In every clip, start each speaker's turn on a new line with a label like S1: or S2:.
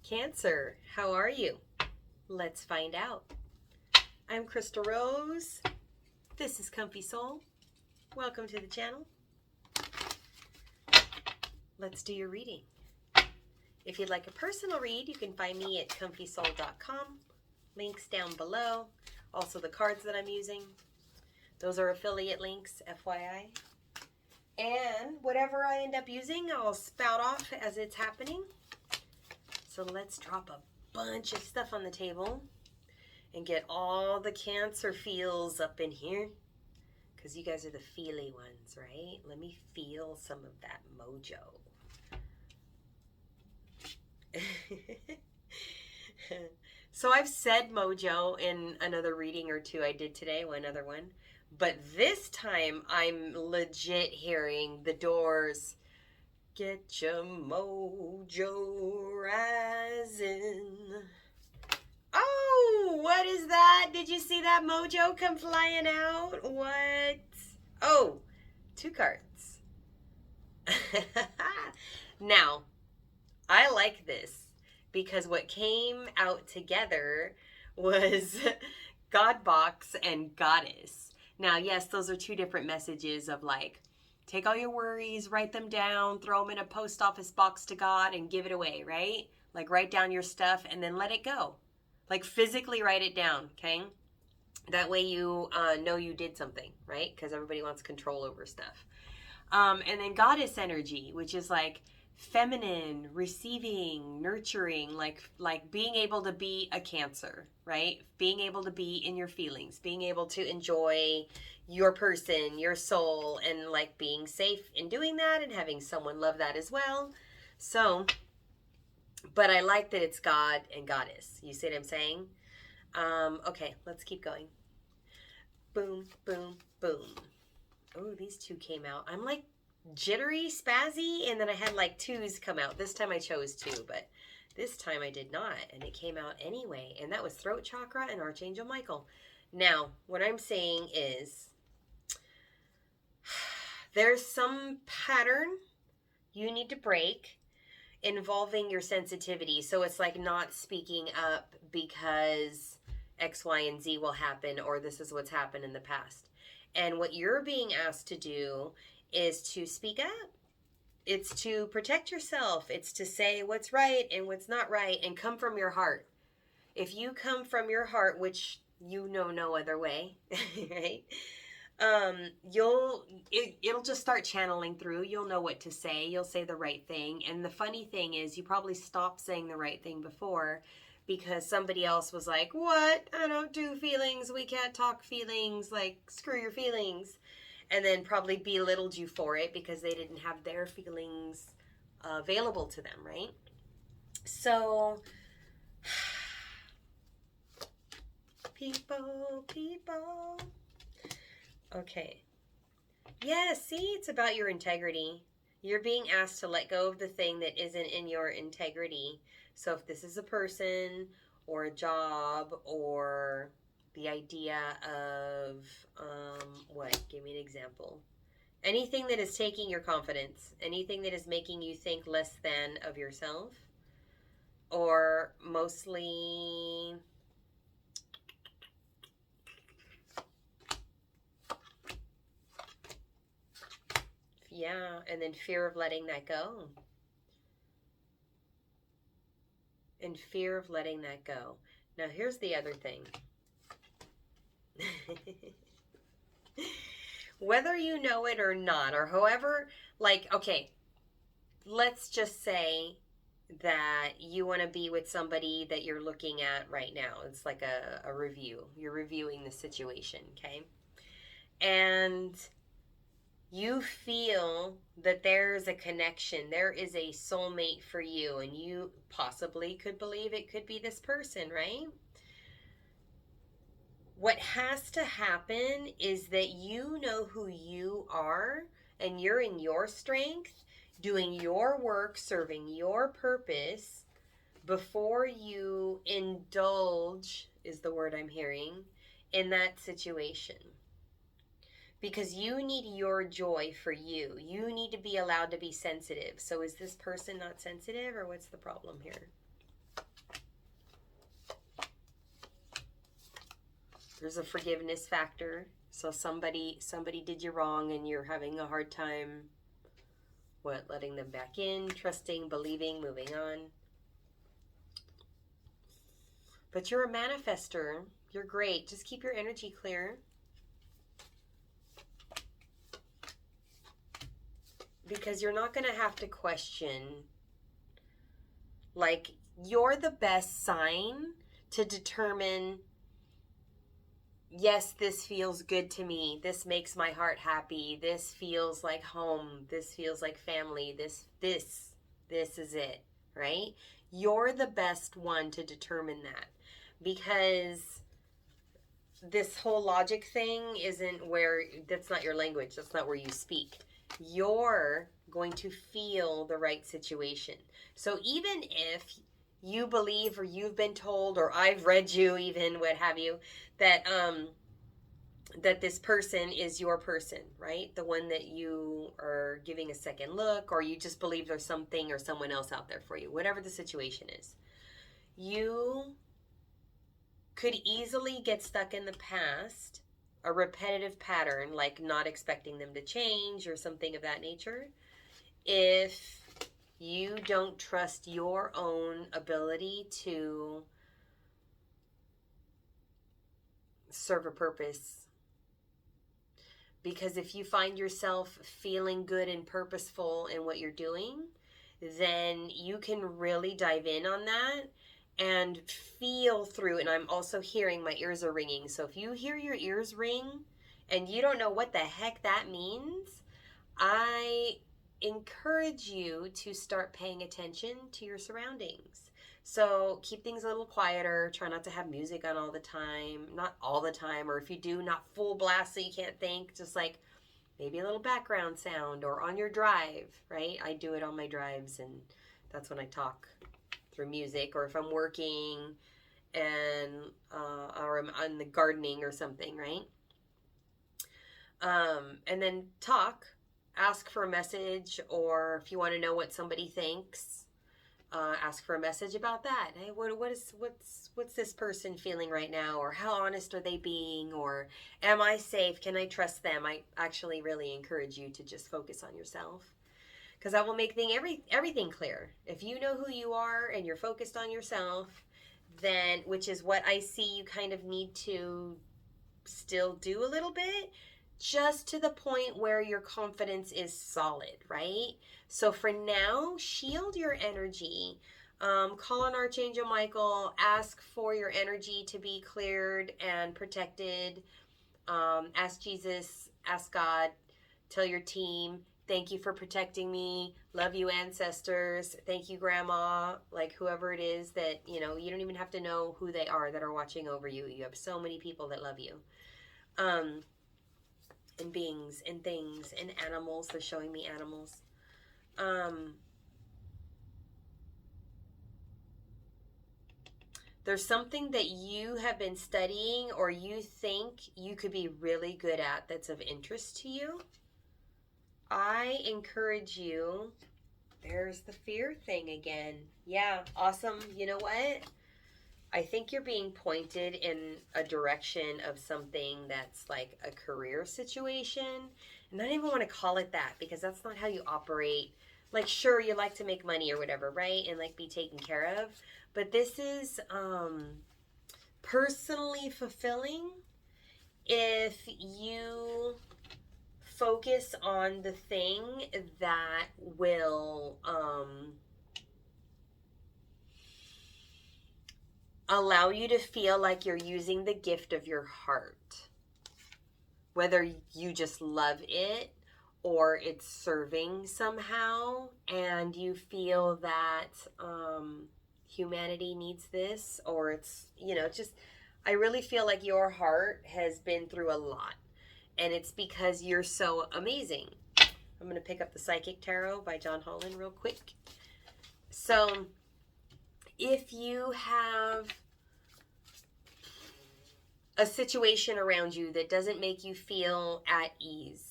S1: Cancer, how are you? Let's find out. I'm Crystal Rose. This is Comfy Soul. Welcome to the channel. Let's do your reading. If you'd like a personal read, you can find me at comfysoul.com. Links down below. Also the cards that I'm using. Those are affiliate links, FYI. And whatever I end up using, I'll spout off as it's happening. So let's drop a bunch of stuff on the table and get all the Cancer feels up in here. Because you guys are the feely ones, right? Let me feel some of that mojo. So I've said mojo in another reading or two I did today, one other one. But this time I'm legit hearing the Doors. Get your mojo rising. Oh, what is that? Did you see that mojo come flying out? What? Oh, 2 cards. Now, I like this because what came out together was God box and goddess. Now, yes, those are 2 different messages of like, take all your worries, write them down, throw them in a post office box to God and give it away, right? Like write down your stuff and then let it go. Like physically write it down, okay? That way you know you did something, right? Because everybody wants control over stuff. And then goddess energy, which is like feminine, receiving, nurturing, like being able to be a Cancer, right? Being able to be in your feelings, being able to enjoy your person, your soul, and like being safe in doing that and having someone love that as well. So, but I like that it's God and goddess. You see what I'm saying? Okay, let's keep going. Boom, boom, boom. Oh, these 2 came out. I'm like jittery, spazzy, and then I had like 2s come out. This time I chose 2, but this time I did not, and it came out anyway, and that was throat chakra and Archangel Michael. Now, what I'm saying is there's some pattern you need to break involving your sensitivity. So it's like not speaking up because X, Y, and Z will happen, or this is what's happened in the past. And what you're being asked to do is to speak up. It's to protect yourself. It's to say what's right and what's not right and come from your heart. If you come from your heart, which you know no other way, right? It'll just start channeling through. You'll know what to say. You'll say the right thing. And the funny thing is you probably stopped saying the right thing before because somebody else was like, what? I don't do feelings. We can't talk feelings. Like, screw your feelings. And then probably belittled you for it because they didn't have their feelings available to them, right? So, people. Okay. Yeah, see, it's about your integrity. You're being asked to let go of the thing that isn't in your integrity. So if this is a person or a job or the idea of, what? Give me an example. Anything that is taking your confidence. Anything that is making you think less than of yourself. Or mostly... Yeah, and then fear of letting that go. And fear of letting that go. Now, here's the other thing. Whether you know it or not, or however, like, okay, let's just say that you want to be with somebody that you're looking at right now. It's like a review. You're reviewing the situation, okay? And you feel that there's a connection, there is a soulmate for you, and you possibly could believe it could be this person, right? What has to happen is that you know who you are, and you're in your strength, doing your work, serving your purpose, before you indulge, is the word I'm hearing, in that situation. Because you need your joy for you. You need to be allowed to be sensitive. So is this person not sensitive, or what's the problem here? There's a forgiveness factor. So somebody did you wrong and you're having a hard time, letting them back in, trusting, believing, moving on. But you're a manifester. You're great. Just keep your energy clear. Because you're not going to have to question. Like, you're the best sign to determine, yes, this feels good to me. This makes my heart happy. This feels like home. This feels like family. This is it, right? You're the best one to determine that, because this whole logic thing that's not your language. That's not where you speak. You're going to feel the right situation. So even if you believe, or you've been told, or I've read you, even what have you, that that this person is your person, right? The one that you are giving a second look, or you just believe there's something or someone else out there for you, whatever the situation is. You could easily get stuck in the past, a repetitive pattern, like not expecting them to change or something of that nature, if you don't trust your own ability to serve a purpose. Because if you find yourself feeling good and purposeful in what you're doing, then you can really dive in on that and feel through. And I'm also hearing my ears are ringing. So if you hear your ears ring and you don't know what the heck that means, I encourage you to start paying attention to your surroundings. So keep things a little quieter. Try not to have music on all the time. Not all the time. Or if you do, not full blast so you can't think. Just like maybe a little background sound, or on your drive, right? I do it on my drives, and that's when I talk through music. Or if I'm working and or I'm on the gardening or something, right? And then talk. Ask for a message, or if you want to know what somebody thinks, ask for a message about that. Hey, what's this person feeling right now, or how honest are they being, or am I safe? Can I trust them? I actually really encourage you to just focus on yourself, because that will make everything clear. If you know who you are and you're focused on yourself, then, which is what I see you kind of need to still do a little bit, just to the point where your confidence is solid, right? So for now, shield your energy. Call on Archangel Michael. Ask for your energy to be cleared and protected. Ask Jesus. Ask God. Tell your team, thank you for protecting me. Love you, ancestors. Thank you, Grandma. Like whoever it is that, you don't even have to know who they are that are watching over you. You have so many people that love you. And beings and things and animals. They're showing me animals. There's something that you have been studying, or you think you could be really good at, that's of interest to you. I encourage you. There's the fear thing again. Yeah, awesome. You know what? I think you're being pointed in a direction of something that's like a career situation. And I don't even want to call it that, because that's not how you operate. Like, sure, you like to make money or whatever, right? And like be taken care of. But this is personally fulfilling if you focus on the thing that will allow you to feel like you're using the gift of your heart. Whether you just love it, or it's serving somehow, and you feel that humanity needs this, or it's, just, I really feel like your heart has been through a lot, and it's because you're so amazing. I'm going to pick up the Psychic Tarot by John Holland real quick. So if you have a situation around you that doesn't make you feel at ease,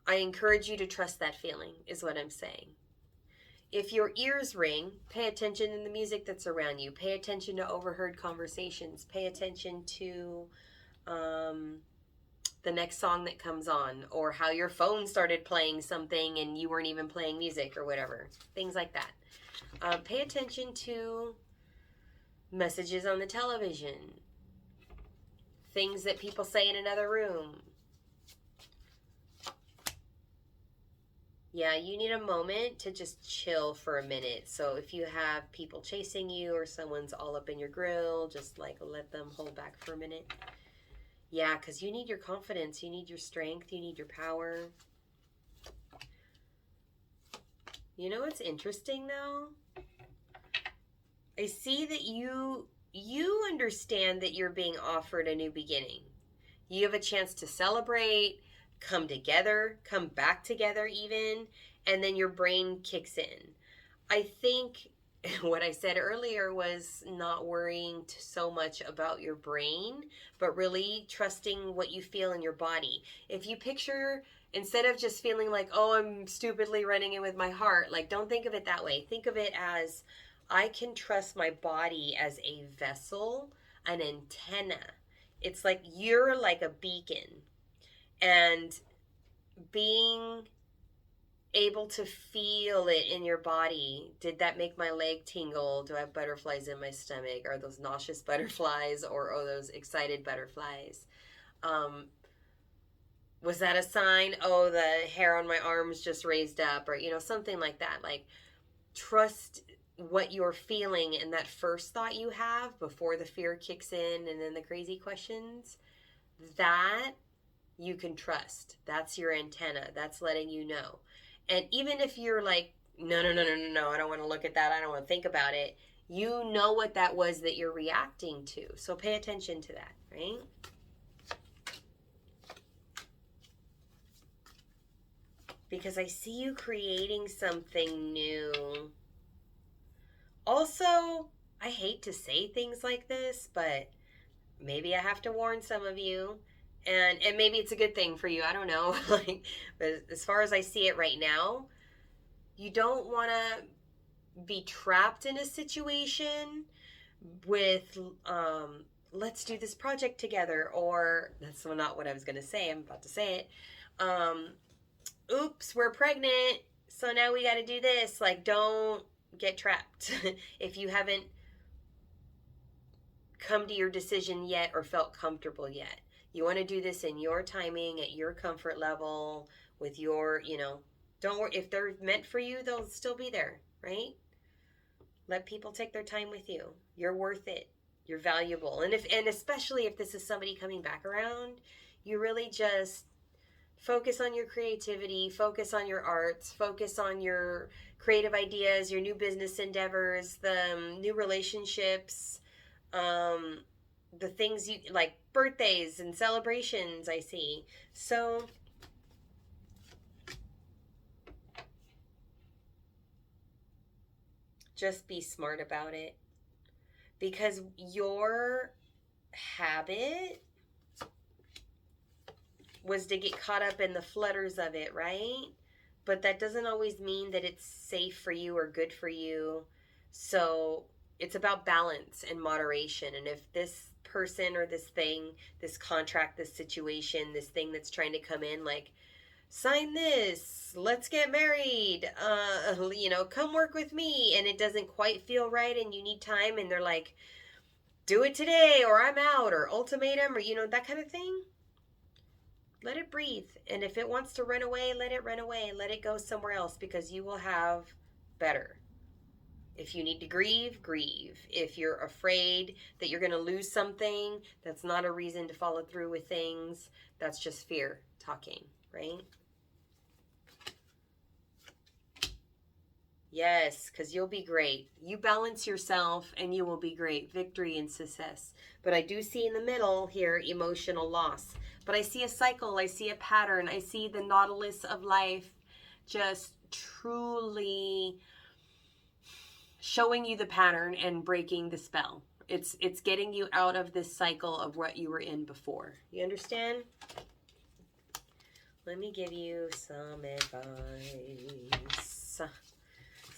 S1: I encourage you to trust that feeling, is what I'm saying. If your ears ring, pay attention to the music that's around you. Pay attention to overheard conversations. Pay attention to the next song that comes on, or how your phone started playing something and you weren't even playing music or whatever. Things like that. Pay attention to messages on the television. Things that people say in another room. Yeah, you need a moment to just chill for a minute. So if you have people chasing you or someone's all up in your grill, just like let them hold back for a minute. Yeah, because you need your confidence, you need your strength, you need your power. You know what's interesting though? I see that you understand that you're being offered a new beginning. You have a chance to celebrate, come together, come back together even, and then your brain kicks in. I think what I said earlier was not worrying so much about your brain, but really trusting what you feel in your body. If you picture, instead of just feeling like, oh, I'm stupidly running in with my heart, like don't think of it that way. Think of it as, I can trust my body as a vessel, an antenna. It's like you're like a beacon. And being able to feel it in your body. Did that make my leg tingle? Do I have butterflies in my stomach? Are those nauseous butterflies, or are those excited butterflies? Was that a sign? Oh, the hair on my arms just raised up, or something like that. Like, trust what you're feeling and that first thought you have before the fear kicks in and then the crazy questions. That you can trust. That's your antenna. That's letting you know. And even if you're like, no, I don't want to look at that. I don't want to think about it. You know what that was that you're reacting to. So pay attention to that, right? Because I see you creating something new. Also, I hate to say things like this, but maybe I have to warn some of you. And maybe it's a good thing for you. I don't know. But as far as I see it right now, you don't want to be trapped in a situation with, let's do this project together. Or, that's not what I was going to say. I'm about to say it. Oops, we're pregnant. So now we got to do this. Like, don't get trapped. If you haven't come to your decision yet or felt comfortable yet. You want to do this in your timing, at your comfort level, with your, don't worry. If they're meant for you, they'll still be there, right? Let people take their time with you. You're worth it. You're valuable. And especially if this is somebody coming back around, you really just focus on your creativity, focus on your arts, focus on your creative ideas, your new business endeavors, the new relationships, the things you like, birthdays and celebrations, I see. So just be smart about it, because your habit was to get caught up in the flutters of it, right? But that doesn't always mean that it's safe for you or good for you. So it's about balance and moderation. And if this person or this thing, this contract, this situation, this thing that's trying to come in, like, sign this, let's get married, come work with me, and it doesn't quite feel right and you need time, and they're like, do it today or I'm out, or ultimatum, or that kind of thing, let it breathe. And if it wants to run away, let it run away. Let it go somewhere else, because you will have better. If you need to grieve, grieve. If you're afraid that you're going to lose something, that's not a reason to follow through with things. That's just fear talking, right? Yes, because you'll be great. You balance yourself and you will be great. Victory and success. But I do see in the middle here emotional loss. But I see a cycle. I see a pattern. I see the nautilus of life just truly showing you the pattern and breaking the spell. It's getting you out of this cycle of what you were in before. You understand? Let me give you some advice.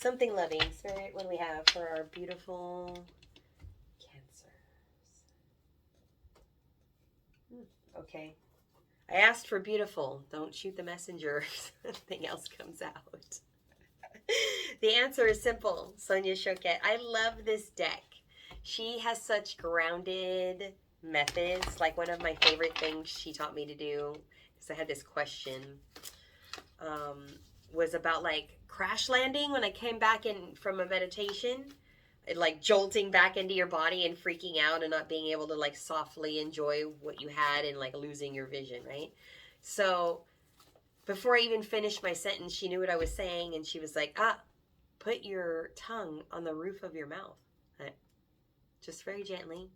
S1: Something loving. Spirit, what do we have for our beautiful Cancers? Okay. I asked for beautiful. Don't shoot the messenger. Something else comes out. The answer is simple. Sonia Choquette. I love this deck. She has such grounded methods. Like one of my favorite things she taught me to do, because I had this question, was about like crash landing when I came back in from a meditation. Like jolting back into your body and freaking out and not being able to like softly enjoy what you had and like losing your vision, right? So before I even finished my sentence, she knew what I was saying, and she was like, put your tongue on the roof of your mouth. Just very gently.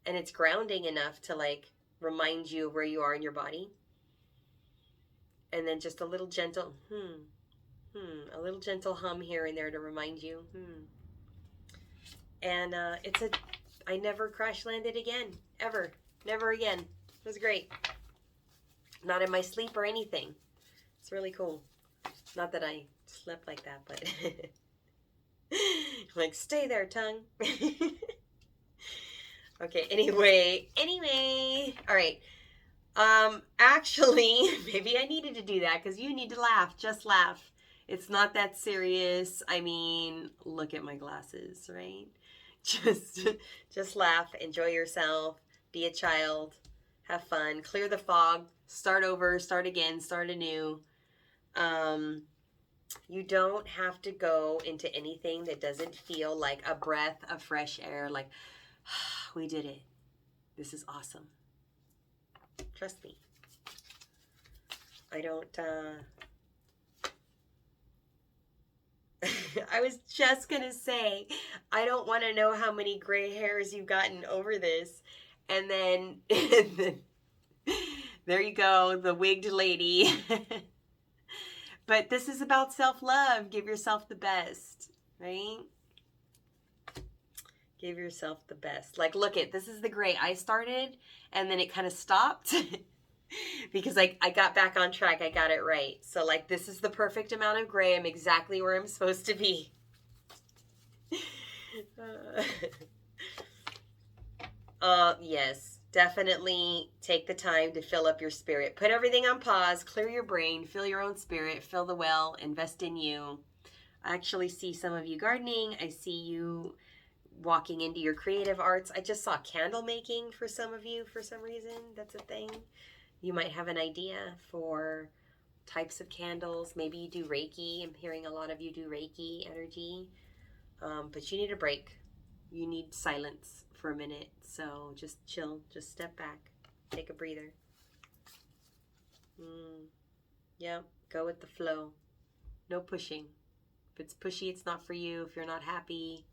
S1: And it's grounding enough to like remind you of where you are in your body. And then just a little gentle, a little gentle hum here and there to remind you, And I never crash landed again, ever, never again. It was great. Not in my sleep or anything. It's really cool. Not that I slept like that, but like, stay there, tongue. Okay, anyway, all right. Actually, maybe I needed to do that because you need to laugh. Just laugh. It's not that serious. I mean, look at my glasses, right? Just laugh, enjoy yourself, be a child, have fun, clear the fog, start over, start again, start anew. You don't have to go into anything that doesn't feel like a breath of fresh air, like, we did it. This is awesome. Trust me. I don't, I was just going to say, I don't want to know how many gray hairs you've gotten over this. And then there you go, the wigged lady. But this is about self-love. Give yourself the best, right? Give yourself the best. Like, look it, this is the gray I started, and then it kind of stopped. Because I got back on track. I got it right. So, like, this is the perfect amount of gray. I'm exactly where I'm supposed to be. Yes, definitely take the time to fill up your spirit. Put everything on pause. Clear your brain. Fill your own spirit. Fill the well. Invest in you. I actually see some of you gardening. I see you walking into your creative arts. I just saw candle making for some of you for some reason. That's a thing. You might have an idea for types of candles. Maybe you do Reiki. I'm hearing a lot of you do Reiki energy. But you need a break. You need silence for a minute. So just chill. Just step back. Take a breather. Yeah, go with the flow. No pushing. If it's pushy, it's not for you. If you're not happy,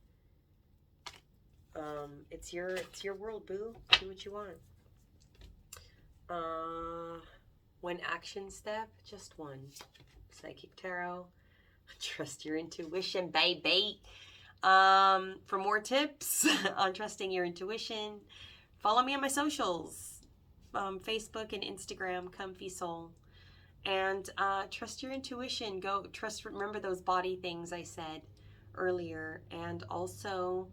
S1: it's your world, boo. Do what you want. One action step, just one. Psychic Tarot. Trust your intuition, baby. For more tips on trusting your intuition, follow me on my socials, Facebook and Instagram, Comfy Soul. And trust your intuition. Remember those body things I said earlier. And also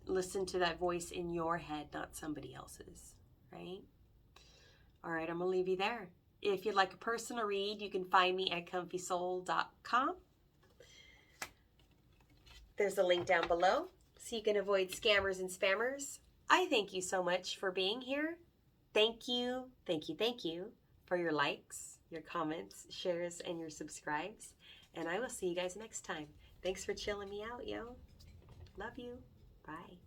S1: listen to that voice in your head, not somebody else's, right? All right, I'm going to leave you there. If you'd like a personal read, you can find me at comfysoul.com. There's a link down below so you can avoid scammers and spammers. I thank you so much for being here. Thank you for your likes, your comments, shares, and your subscribes. And I will see you guys next time. Thanks for chilling me out, yo. Love you. Bye.